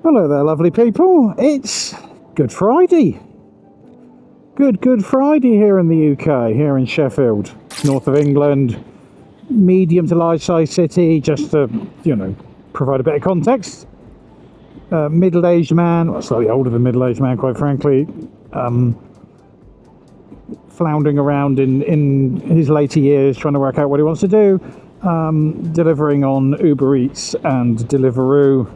Hello there, lovely people. It's Good Friday. Good Friday here in the UK, here in Sheffield, north of England, medium to large size city, just to, provide a bit of context. Middle-aged man, well, slightly older than middle-aged man, quite frankly, floundering around in his later years, trying to work out what he wants to do, delivering on Uber Eats and Deliveroo.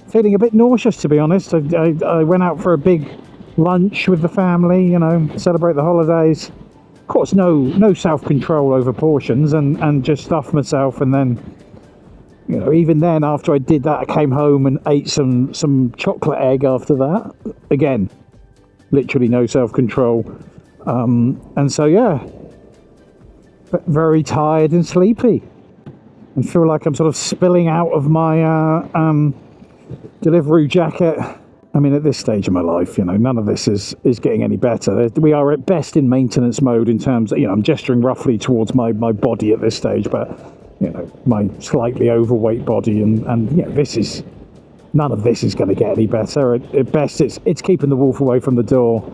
Feeling a bit nauseous, to be honest. I went out for a big lunch with the family, celebrate the holidays. Of course, no self-control over portions, and just stuffed myself. And then, even then, after I did that, I came home and ate some chocolate egg after that. Again, literally no self-control. And so, yeah, very tired and sleepy. And feel like I'm sort of spilling out of my Deliveroo jacket. I mean, at this stage of my life, none of this is getting any better. We are at best in maintenance mode in terms of, I'm gesturing roughly towards my body at this stage, but, my slightly overweight body, and none of this is going to get any better. At best, it's keeping the wolf away from the door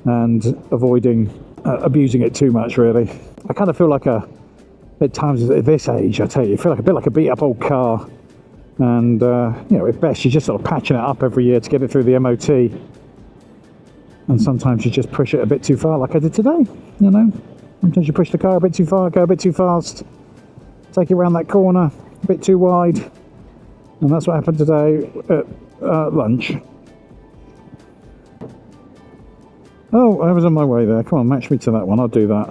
and avoiding abusing it too much, really. I kind of feel like at times at this age, I tell you, I feel like a bit like a beat up old car. And, at best, you're just sort of patching it up every year to get it through the MOT. And sometimes you just push it a bit too far, like I did today, Sometimes you push the car a bit too far, go a bit too fast, take it around that corner a bit too wide. And that's what happened today at lunch. Oh, I was on my way there. Come on, match me to that one. I'll do that.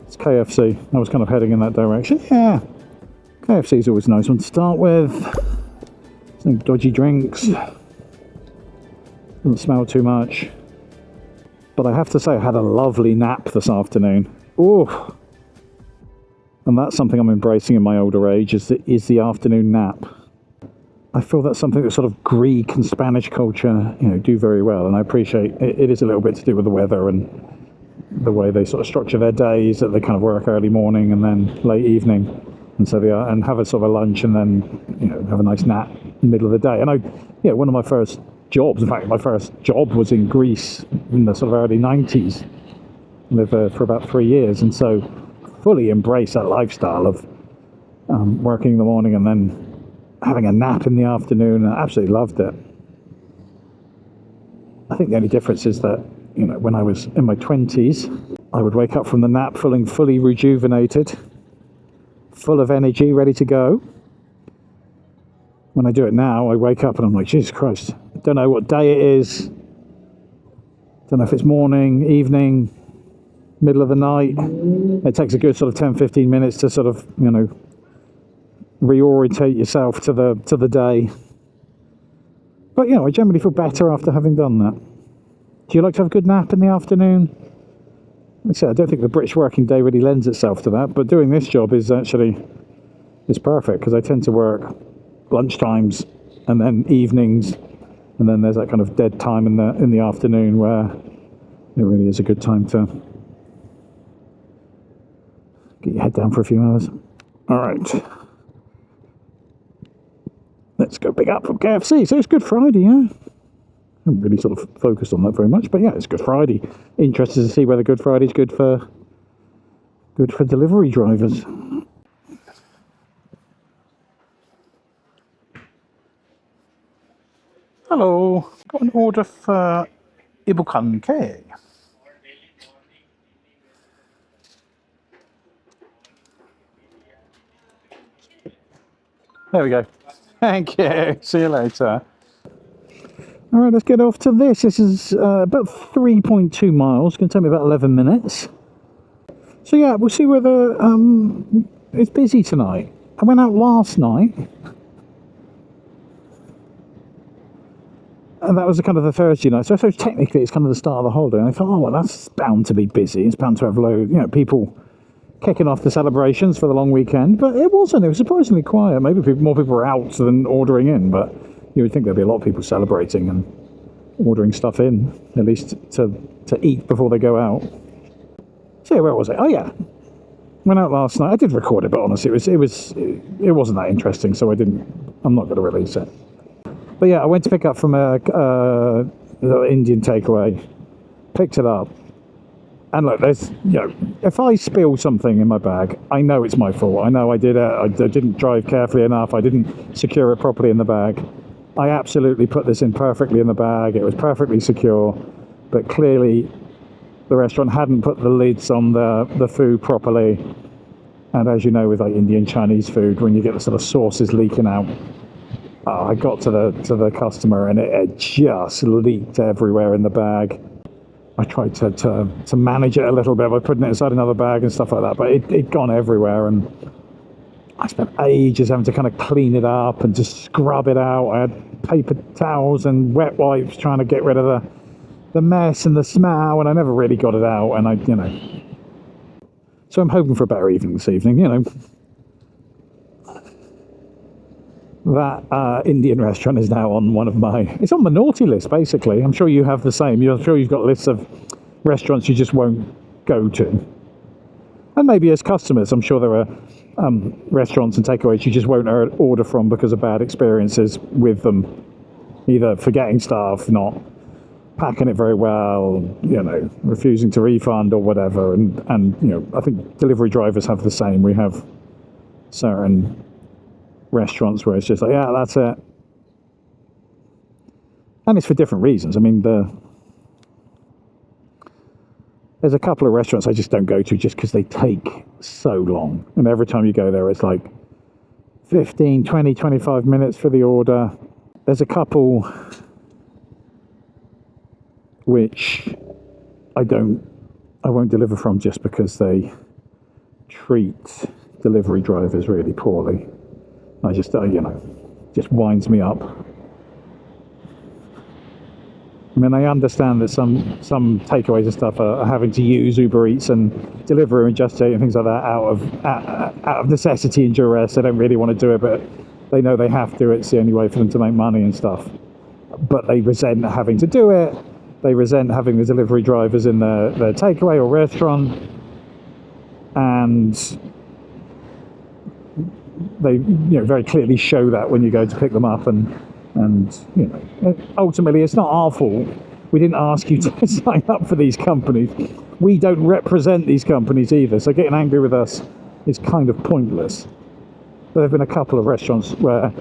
It's KFC. I was kind of heading in that direction. Yeah. KFC is always a nice one to start with. Some dodgy drinks. Doesn't smell too much. But I have to say, I had a lovely nap this afternoon. Oh, and that's something I'm embracing in my older age, is the afternoon nap. I feel that's something that sort of Greek and Spanish culture, do very well. And I appreciate it is a little bit to do with the weather and the way they sort of structure their days, that they kind of work early morning and then late evening. And so they are, and have a sort of a lunch and then, have a nice nap in the middle of the day. And one of my first jobs, in fact, my first job was in Greece in the sort of early 90s. I lived there for about 3 years, and so fully embraced that lifestyle of working in the morning and then having a nap in the afternoon. I absolutely loved it. I think the only difference is that, when I was in my 20s, I would wake up from the nap feeling fully rejuvenated, full of energy, ready to go. When I do it now, I wake up and I'm like, Jesus Christ, don't know what day it is. Don't know if it's morning, evening, middle of the night. It takes a good sort of 10-15 minutes to sort of, reorientate yourself to the day. But, I generally feel better after having done that. Do you like to have a good nap in the afternoon? Like I said, I don't think the British working day really lends itself to that, but doing this job is perfect, because I tend to work lunchtimes and then evenings, and then there's that kind of dead time in the afternoon where it really is a good time to get your head down for a few hours. All right, let's go pick up from KFC. So it's Good Friday, yeah. I haven't really sort of focused on that very much, but yeah, it's Good Friday. Interested to see whether Good Friday is good for delivery drivers. Hello, got an order for ibukanke. There we go. Thank you. See you later. All right, let's get off to this. This is about 3.2 miles. It's going to take me about 11 minutes. So yeah, we'll see whether it's busy tonight. I went out last night, and that was kind of the Thursday night. So I suppose technically it's kind of the start of the holiday. And I thought, oh, well, that's bound to be busy. It's bound to have people kicking off the celebrations for the long weekend. But it wasn't. It was surprisingly quiet. Maybe more people were out than ordering in, but you would think there'd be a lot of people celebrating and ordering stuff in, at least to eat before they go out. So yeah, where was it? Oh yeah, went out last night. I did record it, but honestly, it wasn't that interesting, so I'm not going to release it. But yeah, I went to pick up from a little Indian takeaway, picked it up, and look, there's, if I spill something in my bag, I know it's my fault. I know I did it. I didn't drive carefully enough. I didn't secure it properly in the bag. I absolutely put this in perfectly in the bag. It was perfectly secure, but clearly the restaurant hadn't put the lids on the food properly. And as you know, with like Indian Chinese food, when you get the sort of sauces leaking out, I got to the customer and it just leaked everywhere in the bag. I tried to manage it a little bit by putting it inside another bag and stuff like that, but it'd gone everywhere, and I spent ages having to kind of clean it up and just scrub it out. I had paper towels and wet wipes trying to get rid of the mess and the smell, and I never really got it out. And so I'm hoping for a better evening this evening. That Indian restaurant is now on it's on my naughty list, basically. I'm sure you have the same. I'm sure you've got lists of restaurants you just won't go to. And maybe as customers, I'm sure there are restaurants and takeaways you just won't order from because of bad experiences with them. Either forgetting stuff, not packing it very well, refusing to refund or whatever. And I think delivery drivers have the same. We have certain restaurants where it's just like, yeah, that's it. And it's for different reasons. I mean, there's a couple of restaurants I just don't go to just because they take so long. And every time you go there, it's like 15, 20, 25 minutes for the order. There's a couple which I won't deliver from just because they treat delivery drivers really poorly. I just, just winds me up. I mean, I understand that some takeaways and stuff are having to use Uber Eats and Deliveroo and Just Eat and things like that out of necessity and duress. They don't really want to do it, but they know they have to. It's the only way for them to make money and stuff. But they resent having to do it. They resent having the delivery drivers in their takeaway or restaurant, and they very clearly show that when you go to pick them up, and ultimately it's not our fault. We didn't ask you to sign up for these companies. We don't represent these companies either, so getting angry with us is kind of pointless. But there have been a couple of restaurants where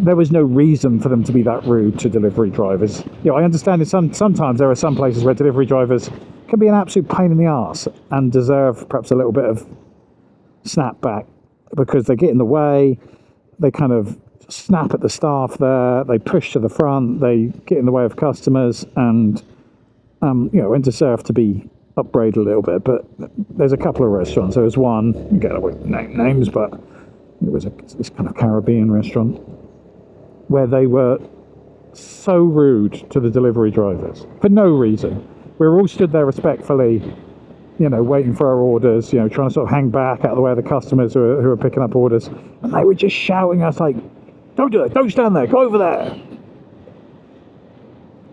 there was no reason for them to be that rude to delivery drivers. I understand that sometimes there are some places where delivery drivers can be an absolute pain in the arse and deserve perhaps a little bit of snap back because they get in the way, they kind of snap at the staff there, they push to the front, they get in the way of customers, and and deserve to be upgraded a little bit. But there's a couple of restaurants. There was one, again I won't name names, but it was this kind of Caribbean restaurant where they were so rude to the delivery drivers for no reason. We were all stood there respectfully, waiting for our orders, trying to sort of hang back out of the way of the customers who are picking up orders. And they were just shouting at us like, don't do that, don't stand there, go over there.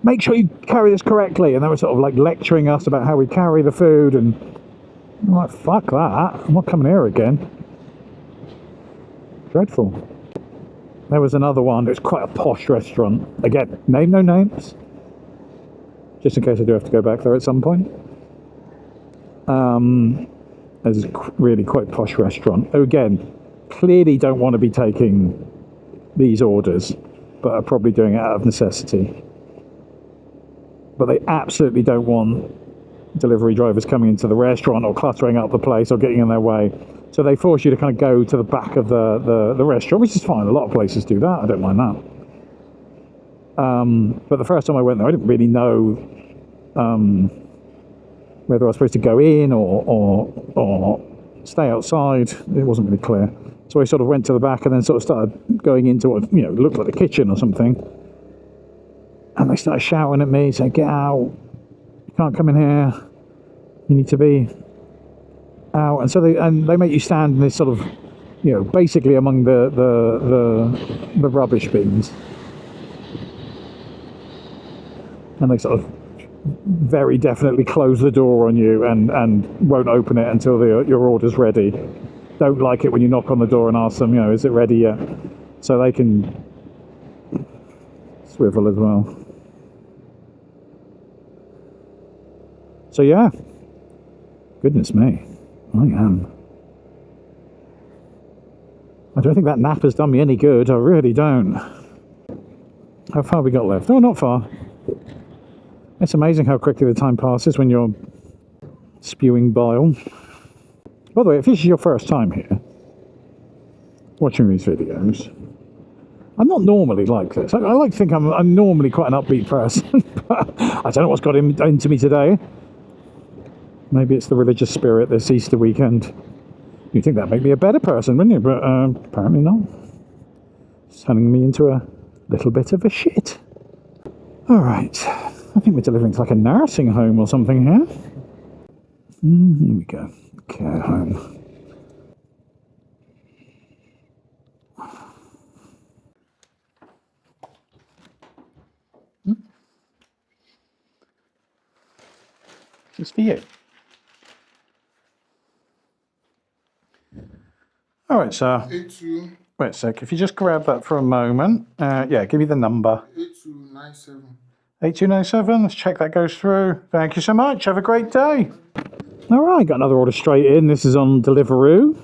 Make sure you carry this correctly. And they were sort of like lecturing us about how we carry the food. And I'm like, fuck that, I'm not coming here again. Dreadful. There was another one, it was quite a posh restaurant. Again, name no names, just in case I do have to go back there at some point. There's a really quite posh restaurant who, again, clearly don't want to be taking these orders, but are probably doing it out of necessity. But they absolutely don't want delivery drivers coming into the restaurant or cluttering up the place or getting in their way. So they force you to kind of go to the back of the restaurant, which is fine. A lot of places do that. I don't mind that. But the first time I went there, I didn't really know whether I was supposed to go in or stay outside. It wasn't really clear. So I sort of went to the back and then sort of started going into what looked like the kitchen or something. And they started shouting at me, saying, "Get out! You can't come in here. You need to be out." And so they make you stand in this sort of, basically among the rubbish bins. And they sort of very definitely close the door on you and won't open it until your order's ready. Don't like it when you knock on the door and ask them, is it ready yet? So they can swivel as well. So yeah, goodness me, I am. I don't think that nap has done me any good. I really don't. How far have we got left? Oh, not far. It's amazing how quickly the time passes when you're spewing bile. By the way, if this is your first time here, watching these videos, I'm not normally like this. I like to think I'm normally quite an upbeat person, but I don't know what's got into me today. Maybe it's the religious spirit this Easter weekend. You'd think that'd make me a better person, wouldn't you? But apparently not. It's turning me into a little bit of a shit. Alright. I think we're delivering to like a nursing home or something here. Here we go. Care home. It's for you. All right, sir. 82. Wait a sec. If you just grab that for a moment. Yeah, give me the number. 8297. 8297. Let's check that goes through. Thank you so much. Have a great day. All right, got another order straight in. This is on Deliveroo.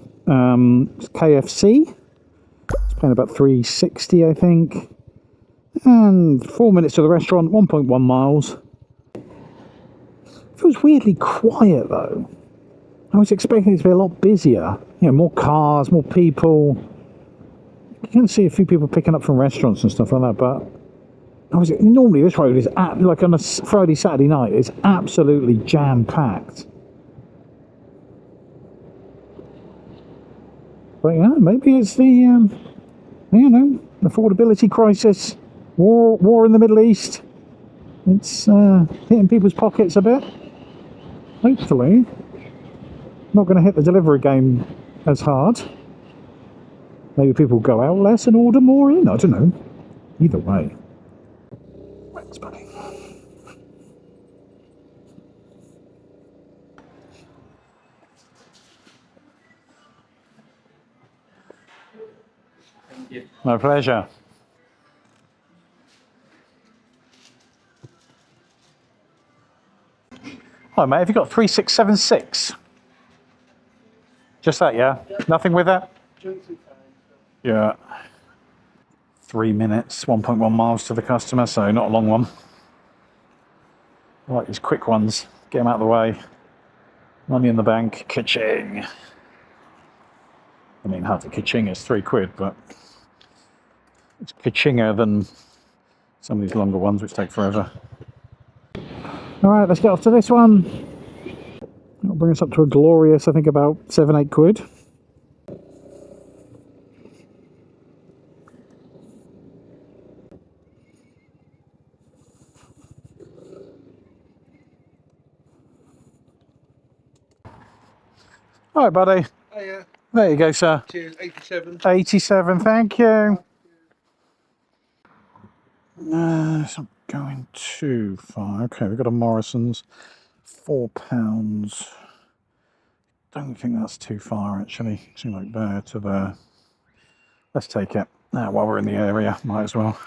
It's KFC. It's paying about $3.60, I think. And 4 minutes to the restaurant, 1.1 miles. Feels weirdly quiet though. I was expecting it to be a lot busier. You know, more cars, more people. You can see a few people picking up from restaurants and stuff like that, but normally this road is like on a Friday, Saturday night, it's absolutely jam-packed. But yeah, maybe it's the, you know, affordability crisis, war in the Middle East. It's hitting people's pockets a bit. Hopefully. Not going to hit the delivery game as hard. Maybe people go out less and order more in. I don't know. Either way. Thanks, buddy. Thank you. My pleasure. Hi, mate. Have you got 3676? Just that, yeah? Nothing with that? Yeah. 3 minutes, 1.1 miles to the customer, so not a long one. I like these quick ones. Get them out of the way. Money in the bank. Ka-ching. I mean, hardly ka-ching is £3, but it's ka-chinger than some of these longer ones which take forever. All right, let's get off to this one. It'll bring us up to a glorious, I think, about £7-8. All right, buddy. Oh, yeah. There you go, sir. Cheers. 87. 87, thank you. It's not going too far. Okay, we've got a Morrison's. £4. Don't think that's too far, actually. Seems like there to there. Let's take it. While we're in the area, might as well.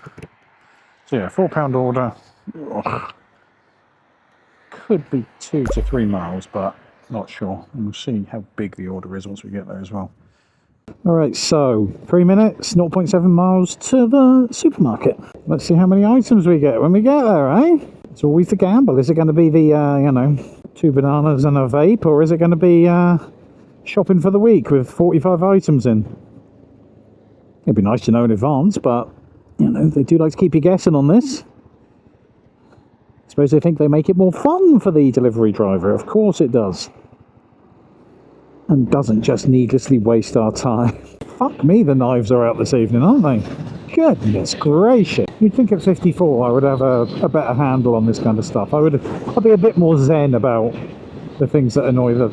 So yeah, £4 order. Ugh. Could be 2 to 3 miles, but not sure. And we'll see how big the order is once we get there as well. All right, so 3 minutes, 0.7 miles to the supermarket. Let's see how many items we get when we get there, eh? It's always the gamble. Is it going to be the, you know, 2 bananas and a vape, or is it going to be shopping for the week with 45 items in? It'd be nice to know in advance, but, you know, they do like to keep you guessing on this. I suppose they think they make it more fun for the delivery driver. Of course it does. And doesn't just needlessly waste our time. Fuck me, the knives are out this evening, aren't they? Goodness gracious. You'd think at 54 I would have a better handle on this kind of stuff. I'd be a bit more zen about the things that annoy the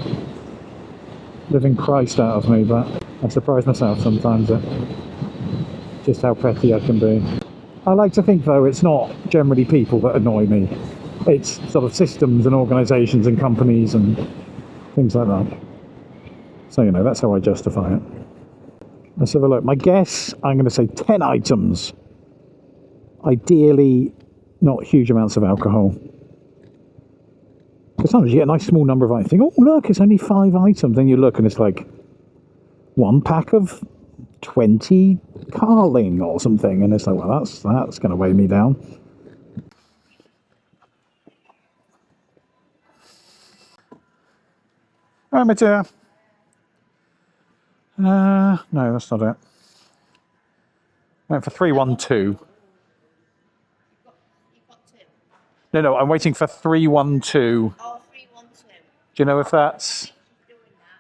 living Christ out of me, but I surprise myself sometimes at just how petty I can be. I like to think, though, it's not generally people that annoy me. It's sort of systems and organisations and companies and things like that. So, you know, that's how I justify it. Let's have a look. My guess, I'm going to say 10 items. Ideally, not huge amounts of alcohol. Because sometimes you get a nice small number of items. Think, oh look, it's only 5 items. Then you look and it's like 1 pack of 20 Carling or something, and it's like, well, that's going to weigh me down. All right, my dear. No, that's not it. Went for 312. No, I'm waiting for 312. Oh, 312. Do you know if that's...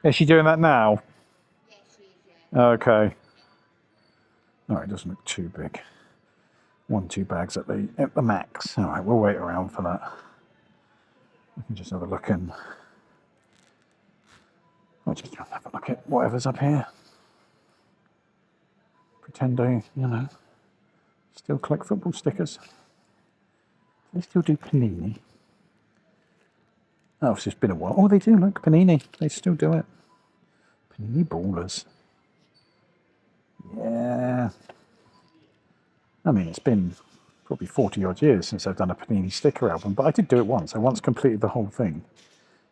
Is she doing that now? Yes, she is, yeah. Okay. All right, it doesn't look too big. 1-2 bags at the max. All right, we'll wait around for that. We can just have a look in. I'll just have a look at whatever's up here. Pretend I, still collect football stickers. They still do Panini. Oh, it's just been a while. Oh, they do, look, Panini. They still do it. Panini ballers. Yeah. I mean, it's been probably 40 odd years since I've done a Panini sticker album, but I did do it once. I once completed the whole thing.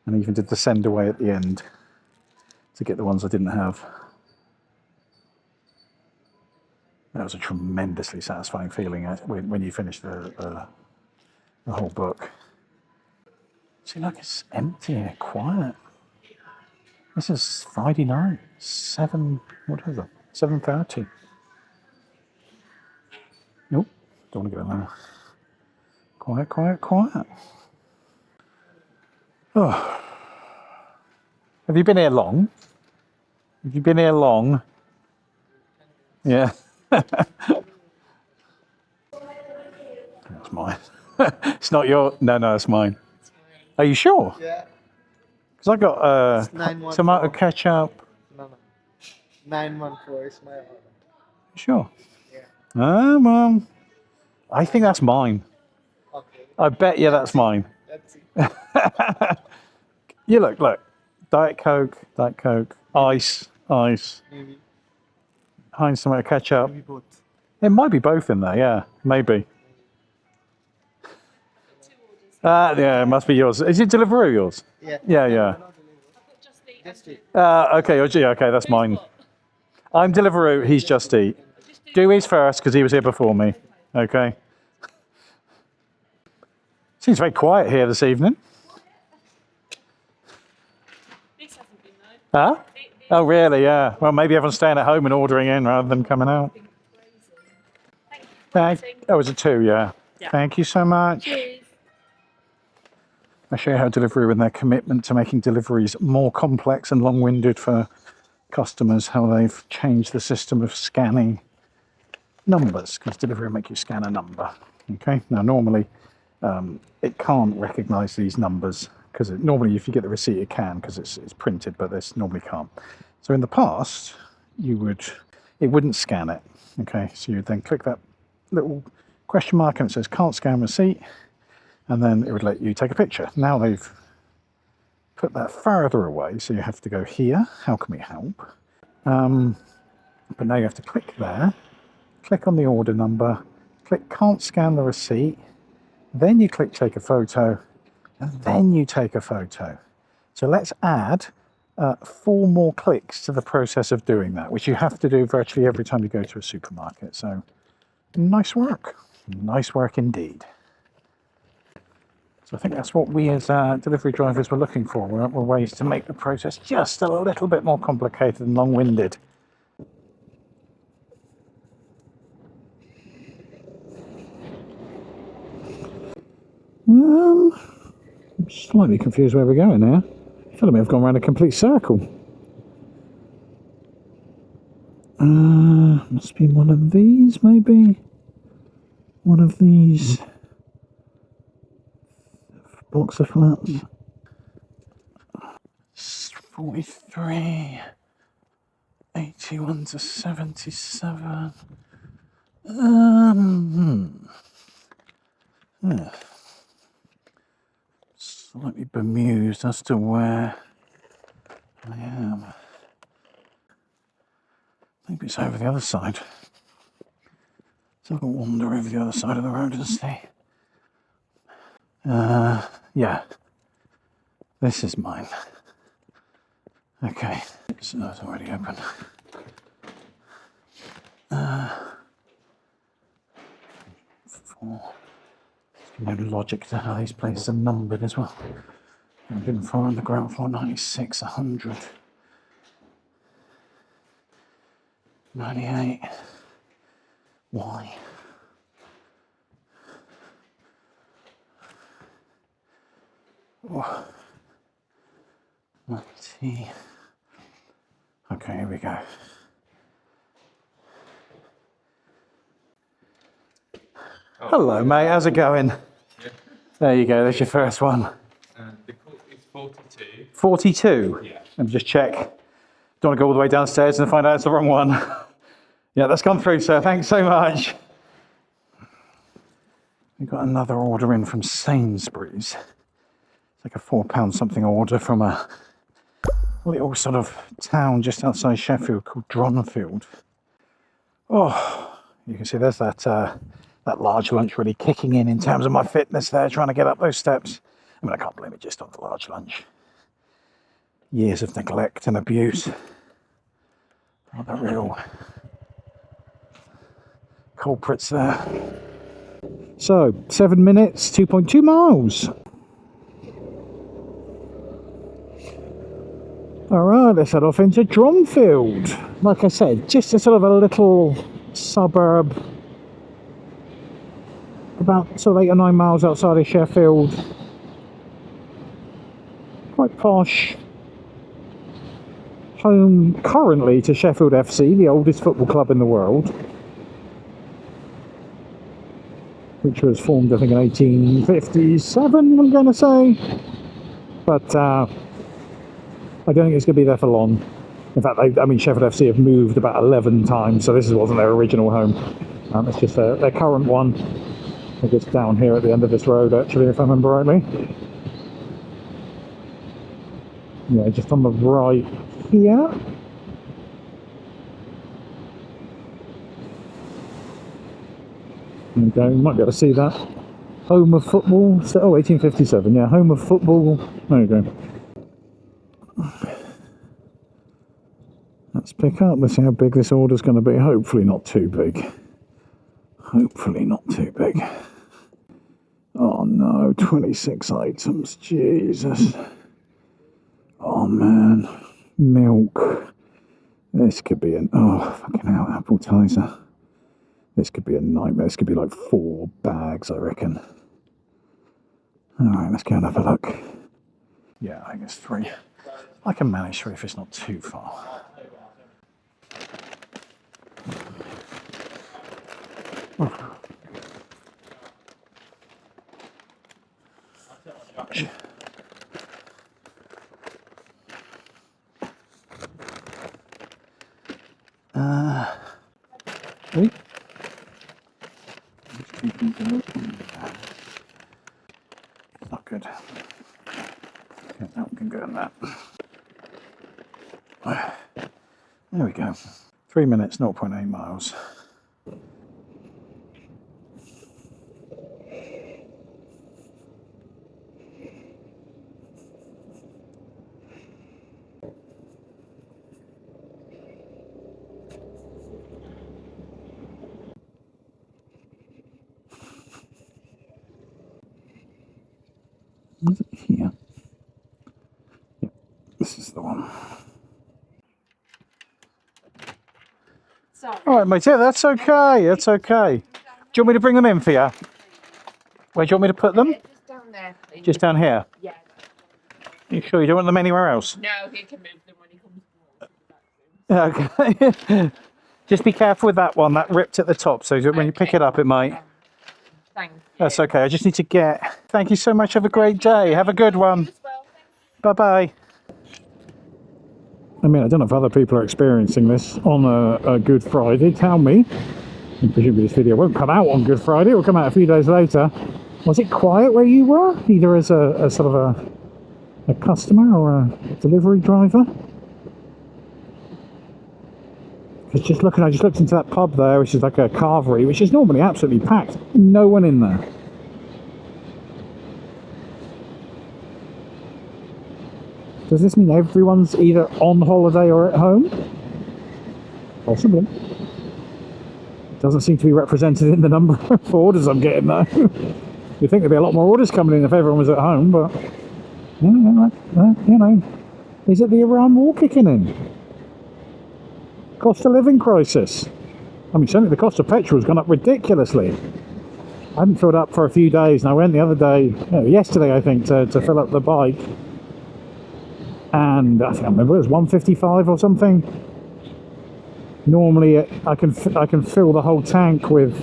And I even did the send away at the end to get the ones I didn't have. That was a tremendously satisfying feeling when you finish the whole book. See, look, it's empty here, quiet. This is Friday night, 7:30. Nope, don't want to go there. Quiet, quiet, quiet. Oh. Have you been here long? Have you been here long? Yeah. That's mine. It's not your... No, it's mine. Are you sure? Yeah. Because I got tomato ketchup. No. 914 is my order. Sure. Yeah. Well, I think that's mine. Okay. I bet you that's mine. Let's see. You look. Diet Coke, ice, Maybe. Heinz tomato ketchup. Maybe both. It might be both in there, yeah, maybe. Yeah, it must be yours. Is it Deliveroo yours? Yeah. Yeah. Just it. Okay, that's mine. I'm Deliveroo, he's Just Eat. Do his first, because he was here before me. Okay. Seems very quiet here this evening. This hasn't been though. Huh? Oh, really? Yeah. Well, maybe everyone's staying at home and ordering in rather than coming out. Oh, was it 2? Yeah. Thank you so much. Cheers. I show you how Deliveroo and their commitment to making deliveries more complex and long-winded for customers, how they've changed the system of scanning numbers, because Deliveroo make you scan a number. Okay. Now, normally it can't recognise these numbers, because normally if you get the receipt it can, because it's printed, but this normally can't. So in the past it wouldn't scan it. Okay, so you'd then click that little question mark and it says can't scan receipt, and then it would let you take a picture. Now they've put that further away, so you have to go here, how can we help? But now you have to click there, click on the order number, click can't scan the receipt, then you click take a photo, and then you take a photo. So let's add 4 more clicks to the process of doing that, which you have to do virtually every time you go to a supermarket. So nice work indeed. So I think that's what we as delivery drivers were looking for. Were ways to make the process just a little bit more complicated and long-winded. I'm slightly confused where we're going here. I feel like I've gone around a complete circle. Must be one of these, maybe? One of these blocks of flats. 43, 81 to 77. Yeah. Slightly bemused as to where I am. Maybe it's over the other side. So I'll wander over the other side of the road and see. Yeah. This is mine. Okay. So that's already open. Four. There's no logic to how these places are numbered as well. 104 on the ground floor, 96, 100. 98. Why? Oh. 90. Okay, here we go. Oh, hello, mate. How's it going? Yeah. There you go. There's your first one. The code is 42. 42? Yeah. Let me just check. Don't want to go all the way downstairs and find out it's the wrong one. Yeah, that's gone through, sir. Thanks so much. We got another order in from Sainsbury's. It's like a £4 something order from a little sort of town just outside Sheffield called Dronfield. Oh, you can see there's that large lunch really kicking in terms of my fitness there, trying to get up those steps. I mean, I can't blame it just on the large lunch. Years of neglect and abuse are the real culprits there. So, 7 minutes, 2.2 miles. Alright, let's head off into Dronfield. Like I said, just a sort of a little suburb, about sort of 8 or 9 miles outside of Sheffield. Quite posh. Home currently to Sheffield FC, the oldest football club in the world, which was formed I think in 1857, I'm going to say. But I don't think it's going to be there for long. In fact, I mean, Sheffield FC have moved about 11 times, so this wasn't their original home. It's just their current one. I think it's down here at the end of this road, actually, if I remember rightly. Yeah, just on the right here. There you go, you might be able to see that. Home of football. Oh, 1857, yeah, home of football. There you go. Let's pick up. Let's see how big this order's going to be. Hopefully not too big. Hopefully not too big. Oh no, 26 items. Jesus. Oh man. Milk. This could be an... Oh, fucking hell, appetizer. This could be a nightmare. This could be like 4 bags, I reckon. Alright, let's go and have a look. Yeah, I guess 3. I can manage 3 if it's not too far. Oh. Wait. Not good. Okay, that one can go in that. There we go. 3 minutes, 0.8 miles. Is it here? Yeah, this is the one. Sorry. All right, mate. Yeah, that's okay. That's okay. Do you want me to bring them in for you? Where do you want me to put them? Just down there, please. Just down here. Yeah. You sure you don't want them anywhere else? No, he can move them when he comes to Okay. Just be careful with that one. That ripped at the top, so when you pick it up, it might. Thank you. That's okay. I just need to get... Thank you so much. Have a great day. Have a good one. Bye-bye. I mean, I don't know if other people are experiencing this on a Good Friday. Tell me. And presumably this video won't come out on Good Friday. It will come out a few days later. Was it quiet where you were? Either as a sort of a customer or a delivery driver? Because I just looked into that pub there, which is like a carvery, which is normally absolutely packed. No one in there. Does this mean everyone's either on holiday or at home? Possibly. Doesn't seem to be represented in the number of orders I'm getting though. You'd think there'd be a lot more orders coming in if everyone was at home, but you know, is it the Iran war kicking in? Cost of living crisis. I mean, certainly the cost of petrol has gone up ridiculously. I hadn't filled up for a few days, and I went the other day, yesterday I think, to fill up the bike, and I can't remember, it was 155 or something. Normally I can fill the whole tank with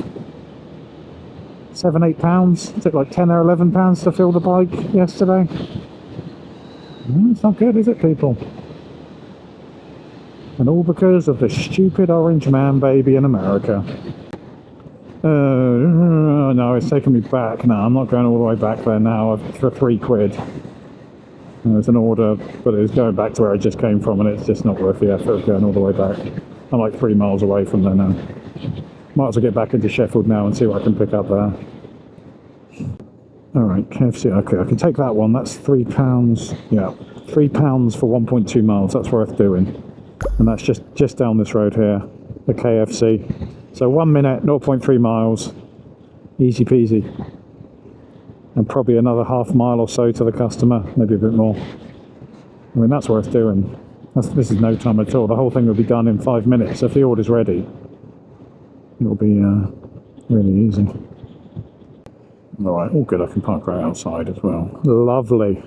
£7-8. It took like £10 or £11 to fill the bike yesterday. It's not good, is it, people? And all because of the stupid orange man baby in America. No, it's taking me back. No, I'm not going all the way back there now for £3. It's an order, but it's going back to where I just came from, and it's just not worth the effort of going all the way back. I'm like 3 miles away from there now. Might as well get back into Sheffield now and see what I can pick up there. Alright, KFC. Okay, I can take that one. That's £3. Yeah, £3 for 1.2 miles. That's worth doing. And that's just down this road here, the KFC. So 1 minute, 0.3 miles. Easy peasy. And probably another half mile or so to the customer, maybe a bit more. I mean, that's worth doing. This is no time at all. The whole thing will be done in 5 minutes. If the order's ready, it'll be really easy. Alright, all good. I can park right outside as well. Lovely.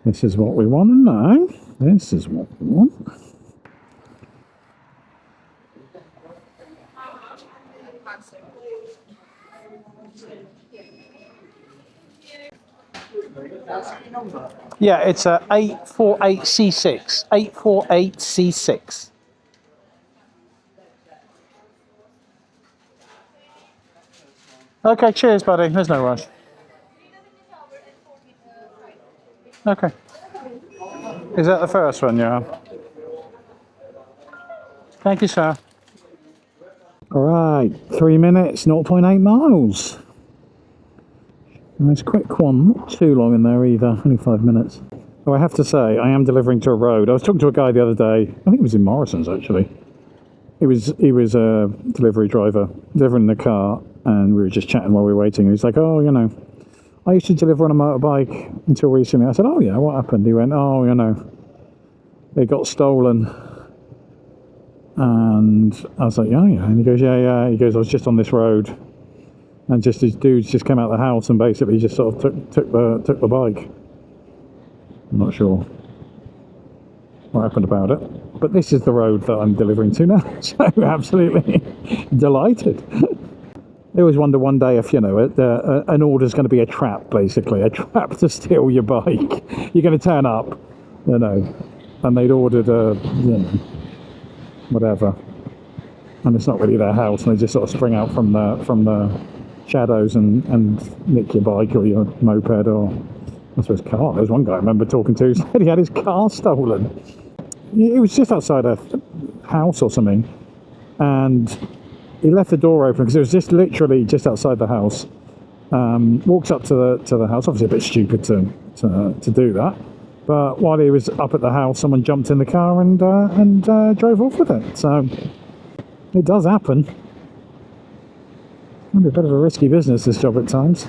This is what we want to know. This is what we want. Yeah, it's a 848C6. 848C6. Okay, cheers, buddy. There's no rush. Okay. Is that the first one, yeah? Thank you, sir. All right, 3 minutes, 0.8 miles. Nice quick one, not too long in there either, only 5 minutes. Oh, I have to say, I am delivering to a road. I was talking to a guy the other day, I think it was in Morrison's actually. He was a delivery driver, delivering the car, and we were just chatting while we were waiting. And he's like, oh, you know, I used to deliver on a motorbike until recently. I said, oh yeah, what happened? He went, oh, you know, it got stolen. And I was like, yeah. And he goes, yeah. He goes, I was just on this road, and just these dudes just came out of the house and basically just sort of took the bike. I'm not sure what happened about it, but this is the road that I'm delivering to now, so absolutely delighted. I always wonder one day if, you know, an order's going to be a trap, basically, a trap to steal your bike. You're going to turn up, you know, and they'd ordered you know, whatever, and it's not really their house, and they just sort of spring out from the shadows and nick your bike or your moped or I suppose car. There's one guy I remember talking to who said he had his car stolen. It was just outside a house or something, and he left the door open because it was just literally just outside the house. Walks up to the house. Obviously a bit stupid to do that, but while he was up at the house, someone jumped in the car and drove off with it. So it does happen. It'll be a bit of a risky business, this job, at times.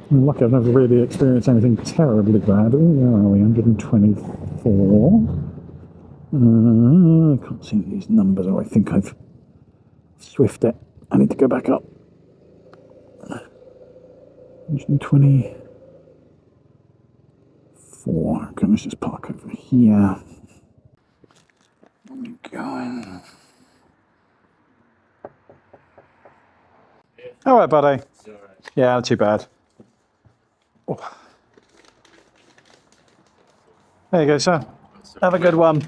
I'm lucky I've never really experienced anything terribly bad. Oh, where are we? 124. I can't see these numbers. Oh, I think I've swifted it. I need to go back up. 124. Okay, let's just park over here. Where are we going? All right, buddy. Yeah, not too bad. Oh. There you go, sir. Have a good one.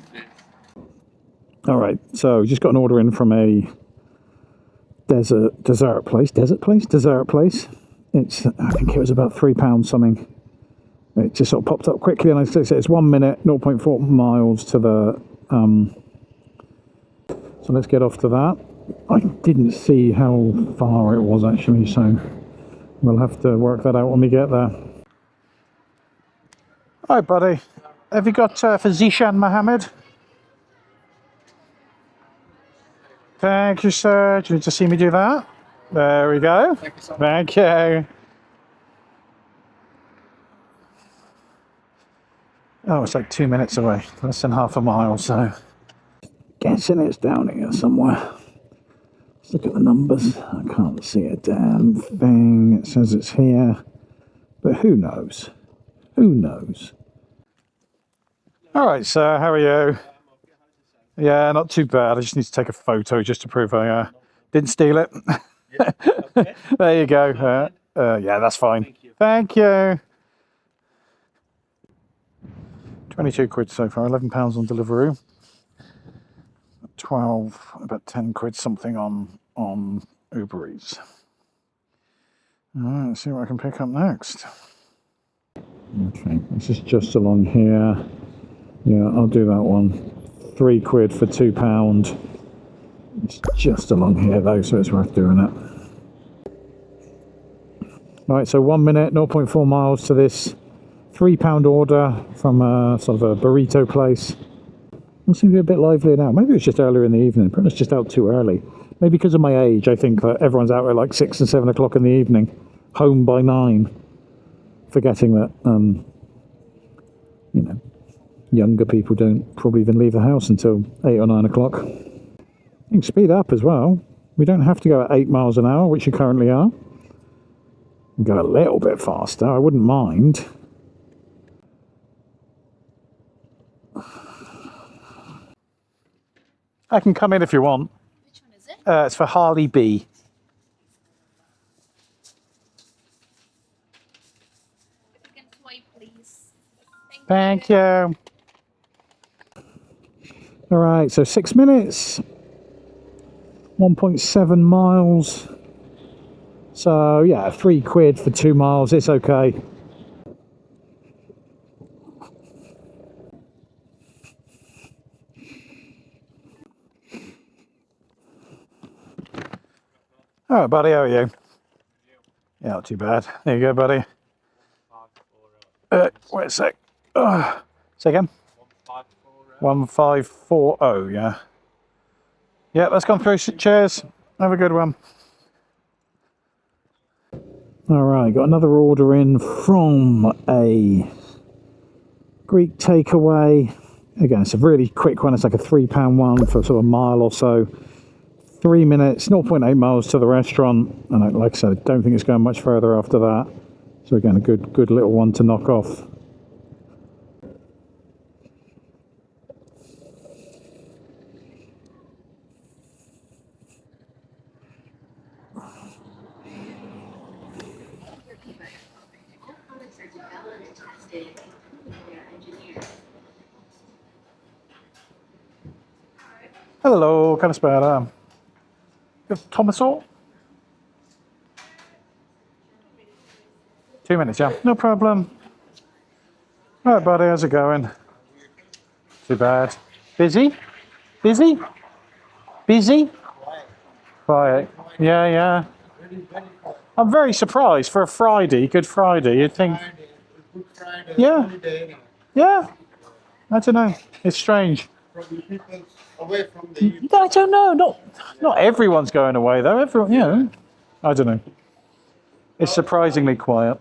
All right, so just got an order in from a dessert place. It's, I think it was about £3 something. It just sort of popped up quickly, and I said it's 1 minute, 0.4 miles to the So let's get off to that. I didn't see how far it was actually, so we'll have to work that out when we get there. Hi, buddy. Have you got for Zishan Mohammed? Thank you, sir. Do you need to see me do that? There we go. Thank you so much. Thank you. Oh, it's like 2 minutes away, less than half a mile, so guessing it's down here somewhere. Let's look at the numbers. I can't see a damn thing. It says it's here, but who knows? Who knows? All right, sir, how are you? Yeah, not too bad. I just need to take a photo just to prove I didn't steal it. There you go. Yeah, that's fine. Thank you. 22 quid so far, £11 on Deliveroo. 12, about 10 quid something on Uber Eats. All right, let's see what I can pick up next. Okay, this is just along here. Yeah, I'll do that one. 3 quid for £2. It's just along here though, so it's worth doing it. Right, so 1 minute, 0.4 miles to this £3 order from a sort of a burrito place. It seems to be a bit livelier now. Maybe it was just earlier in the evening. Probably it's just out too early. Maybe because of my age, I think that everyone's out at like 6 and 7 o'clock in the evening, home by 9, forgetting that, you know, younger people don't probably even leave the house until 8 or 9 o'clock. You can speed up as well. We don't have to go at 8 miles an hour, which you currently are. You can go a little bit faster, I wouldn't mind. I can come in if you want. Which one is it? It's for Harley B. If you can swipe, please. Thank you. All right, so 6 minutes, 1.7 miles. So yeah, 3 quid for 2 miles. It's okay. All right, buddy, how are you? Yeah, not too bad. There you go, buddy. Wait a sec. Say again? 1540, yeah. Yeah, that's gone through. Cheers. Have a good one. All right, got another order in from a Greek takeaway. Again, it's a really quick one. It's like a £3 one for sort of a mile or so. 3 minutes, 0.8 miles to the restaurant. And like I said, I don't think it's going much further after that. So again, a good little one to knock off. Hello, can I spare tomato? 2 minutes, yeah, no problem. All right, buddy, how's it going? Too bad. Busy? Busy? Busy? Quiet. Yeah, yeah. I'm very surprised for a Friday, Good Friday. You'd think, Good Friday. Yeah. Holiday. yeah. I don't know. It's strange. Probably people away from the UK. I don't know. Not everyone's going away though. Everyone, you know. I don't know. It's surprisingly quiet.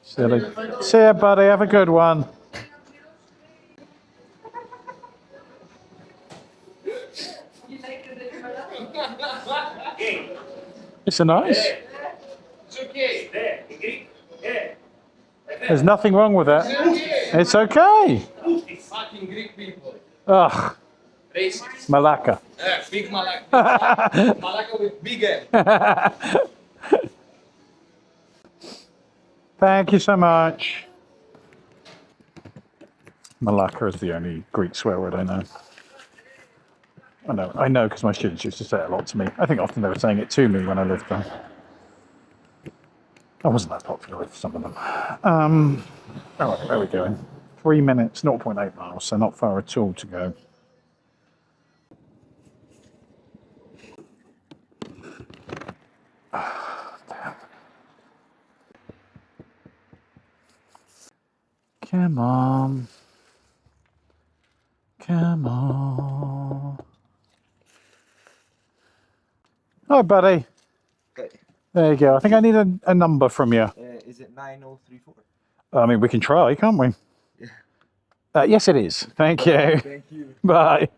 Silly. See ya, buddy. Have a good one. It's a nice. It's okay. There, in Greek. Yeah. There's nothing wrong with it. It's okay. It's fucking Greek people. Ugh, Racist. Malacca. Yeah, big Malacca. Malacca with big M. Thank you so much. Malacca is the only Greek swear word I know. I know because my students used to say it a lot to me. I think often they were saying it to me when I lived there. I wasn't that popular with some of them. All right, there we go. 3 minutes, 0.8 miles, so not far at all to go. Come on. Come on. Hi, buddy. Okay. There you go. I think I need a number from you. Is it 9034? I mean, we can try, can't we? Yeah. Yes, it is. Thank you. Thank you. Bye.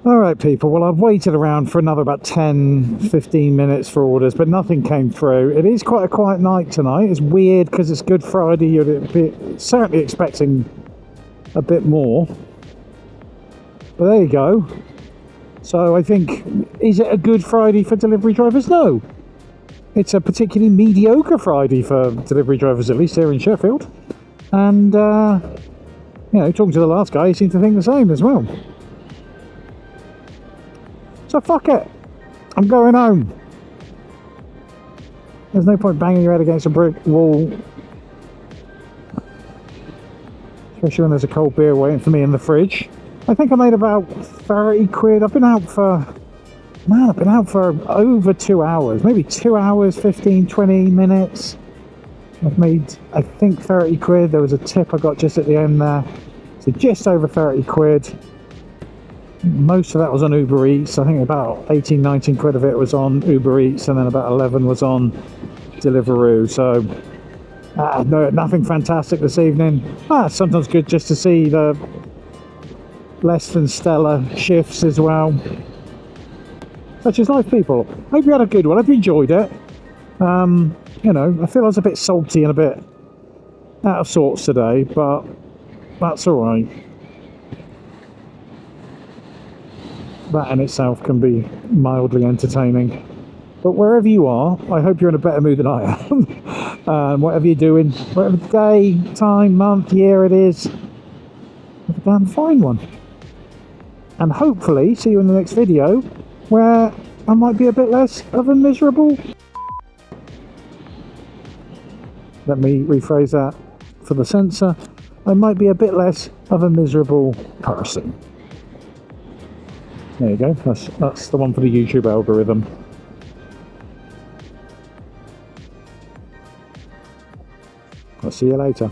All right, people. Well, I've waited around for another about 10, 15 minutes for orders, but nothing came through. It is quite a quiet night tonight. It's weird because it's Good Friday. You're certainly expecting a bit more. But there you go. So I think, is it a good Friday for delivery drivers? No. It's a particularly mediocre Friday for delivery drivers, at least here in Sheffield. And, you know, talking to the last guy, he seemed to think the same as well. So fuck it. I'm going home. There's no point banging your head against a brick wall. Especially when there's a cold beer waiting for me in the fridge. I think I made about 30 quid. I've been out for over 2 hours. Maybe 2 hours, 15, 20 minutes. I've made, I think, 30 quid. There was a tip I got just at the end there. So just over 30 quid. Most of that was on Uber Eats. I think about 18, 19 quid of it was on Uber Eats, and then about 11 was on Deliveroo. So no, nothing fantastic this evening. Sometimes good just to see the less than stellar shifts as well. Such is life, people. Hope you had a good one. Hope you enjoyed it. You know, I feel I was a bit salty and a bit out of sorts today, but that's all right. That in itself can be mildly entertaining. But wherever you are, I hope you're in a better mood than I am. Whatever you're doing, whatever day, time, month, year it is, have a damn fine one. And hopefully see you in the next video where I might be a bit less of a miserable... Let me rephrase that for the censor. I might be a bit less of a miserable person. There you go. That's the one for the YouTube algorithm. I'll see you later.